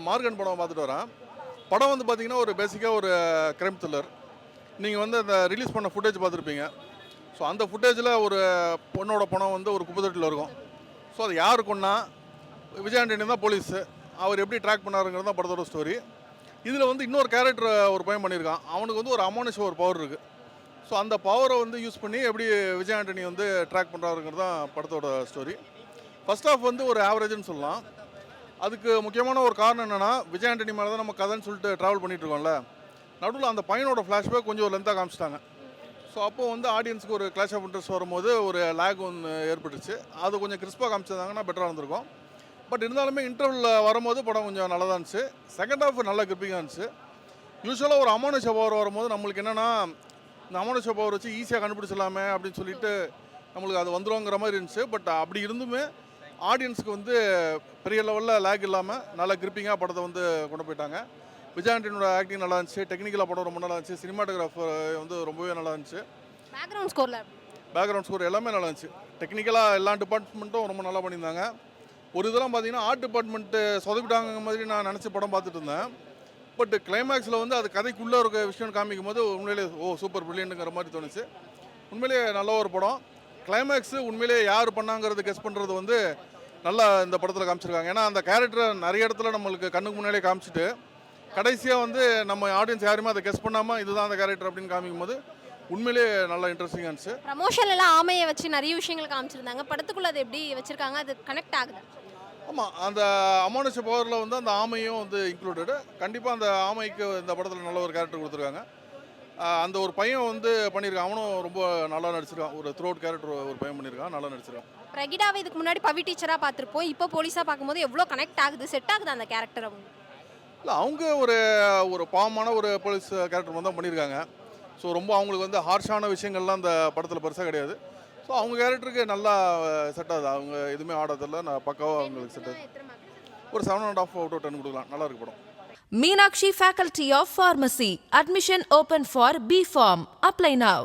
Morgan படம் பார்த்துட்டு வரேன். படம் வந்து பார்த்தீங்கன்னா ஒரு பேசிக்காக ஒரு கிரைம் த்ரில்லர். நீங்கள் வந்து அந்த ரிலீஸ் பண்ண ஃபுட்டேஜ் பார்த்துருப்பீங்க. ஸோ அந்த ஃபுட்டேஜில் ஒரு பொண்ணோட பணம் வந்து ஒரு குப்பைத்தொட்டியில் இருக்கும். ஸோ அது யார் கொன்னா, விஜய் ஆண்டனி தான் போலீஸு. அவர் எப்படி ட்ராக் பண்ணாருங்கிறது தான் படத்தோட ஸ்டோரி. இதில் வந்து இன்னொரு கேரக்டர் ஒரு பையன் பண்ணியிருக்கான். அவனுக்கு வந்து ஒரு அமானுஷ ஒரு பவர் இருக்குது. ஸோ அந்த பவரை வந்து யூஸ் பண்ணி எப்படி விஜய் ஆண்டனி வந்து ட்ராக் பண்ணுறாருங்கிறது தான் படத்தோட ஸ்டோரி. ஃபர்ஸ்ட் ஆஃப் வந்து ஒரு ஆவரேஜ்னு சொல்லலாம். அதுக்கு முக்கியமான ஒரு காரணம் என்னென்னா, விஜய் ஆண்டனி மேலே தான் நம்ம கதைன்னு சொல்லிட்டு ட்ராவல் பண்ணிகிட்ருக்கோம்ல, நடுவில் அந்த பையனோட ஃப்ளாஷ்பேக் கொஞ்சம் லென்த்தாக காமிச்சிட்டாங்க. ஸோ அப்போது வந்து ஆடியன்ஸுக்கு ஒரு கிளாஷ் ஆஃப் இன்ட்ரெஸ்ட் வரும்போது ஒரு லேக் ஒன்று ஏற்பட்டுச்சு. அது கொஞ்சம் கிறிஸ்பாக காமிச்சிருந்தாங்கன்னா பெட்டராக இருந்திருக்கும். பட் இருந்தாலுமே இன்டர்வலில் வரும்போது படம் கொஞ்சம் நல்லா தான் இருந்துச்சு. செகண்ட் ஹாஃப் நல்லா கிரிப்பிங்காக இருந்துச்சு. யூஸ்வலாக ஒரு அமானுஷ பவர் வரும்போது நம்மளுக்கு என்னென்னா, இந்த அமானுஷ பவர் வச்சு ஈஸியாக கண்டுபிடிச்சிடலாமே அப்படின்னு சொல்லிட்டு நம்மளுக்கு அது வந்துருங்கிற மாதிரி இருந்துச்சு. பட் அப்படி இருந்துமே ஆடியன்ஸுக்கு வந்து பெரிய லெவலில் லேக் இல்லாமல் நல்லா கிரிப்பிங்காக படத்தை வந்து கொண்டு போயிட்டாங்க. விஜய் ஆண்டனியோட ஆக்டிங் நல்லா இருந்துச்சு. டெக்னிக்கலாக படம் ரொம்ப நல்லா இருந்துச்சு. சினிமாட்டோகிராஃபர் வந்து ரொம்பவே நல்லா இருந்துச்சு. பேக்ரவுண்ட் ஸ்கோர் எல்லாமே நல்லா இருந்துச்சு. டெக்னிக்கலாக எல்லா டிபார்ட்மெண்ட்டும் ரொம்ப நல்லா பண்ணியிருந்தாங்க. ஒரு இதெல்லாம் பார்த்தீங்கன்னா ஆர்ட் டிபார்ட்மெண்ட்டு சொதப்பிட்டாங்க மாதிரி நான் நினச்சி படம் பார்த்துட்டு இருந்தேன். பட் கிளைமேக்ஸில் வந்து அது கதைக்குள்ளே இருக்க விஷயம் காமிக்கும் போது உண்மையிலே சூப்பர் பிரில்லியன்ட்டுங்கிற மாதிரி தோணுச்சு. உண்மையிலேயே நல்ல ஒரு படம். கிளைமேக்ஸு உண்மையிலேயே யார் பண்ணாங்கிறது கெஸ் பண்ணுறது வந்து நல்லா இந்த படத்தில் காமிச்சிருக்காங்க. ஏன்னா அந்த கேரக்டரை நிறைய இடத்துல நம்மளுக்கு கண்ணுக்கு முன்னாடியே காமிச்சிட்டு கடைசியாக வந்து நம்ம ஆடியன்ஸ் யாருமே அதை கெஸ் பண்ணாமல் இதுதான் அந்த கேரக்டர் அப்படின்னு காமிக்கும் போது உண்மையிலேயே நல்லா இன்ட்ரெஸ்டிங்காக இருந்துச்சு. ப்ரமோஷன் எல்லாம் ஆமையை வச்சு நிறைய விஷயங்கள் காமிச்சிருந்தாங்க. படத்துக்குள்ள அது எப்படி வச்சிருக்காங்க, அது கனெக்ட் ஆகுது? ஆமாம், அந்த அமானுஷ பவரில் வந்து அந்த ஆமையும் வந்து இன்க்ளூடடு. கண்டிப்பாக அந்த ஆமைக்கு இந்த படத்தில் நல்ல ஒரு கேரக்டர் கொடுத்துருக்காங்க. அந்த ஒரு பையன் வந்து பண்ணியிருக்கான். அவனும் ரொம்ப நல்லா நடிச்சிருக்கான். ஒரு த்ரூ அவுட் கேரக்டர் ஒரு பையன் பண்ணியிருக்கான், நல்லா நடிச்சிருக்கான். பிரகிடாவை இதுக்கு முன்னாடி பவி டீச்சராக பார்த்துருப்போம். இப்போ போலீஸாக பார்க்கும்போது எவ்வளோ கனெக்ட் ஆகுது, செட் ஆகுது அந்த கேரக்டர் அவங்க? இல்லை, அவங்க ஒரு பாவமான ஒரு போலீஸ் கேரக்டர் தான் பண்ணியிருக்காங்க. ஸோ ரொம்ப அவங்களுக்கு வந்து ஹார்ஷான விஷயங்கள்லாம் அந்த படத்தில் பெருசாக கிடையாது. ஸோ அவங்க கேரக்டருக்கு நல்லா செட் ஆகுது. அவங்க எதுவுமே ஆடாதில்ல, நான் பக்காவாக அவங்களுக்கு செட் ஆகுது. ஒரு 7.5 out of 10 கொடுக்கலாம். நல்லா இருக்கு படம். Meenakshi Faculty of Pharmacy. Admission open for B Pharm. Apply now.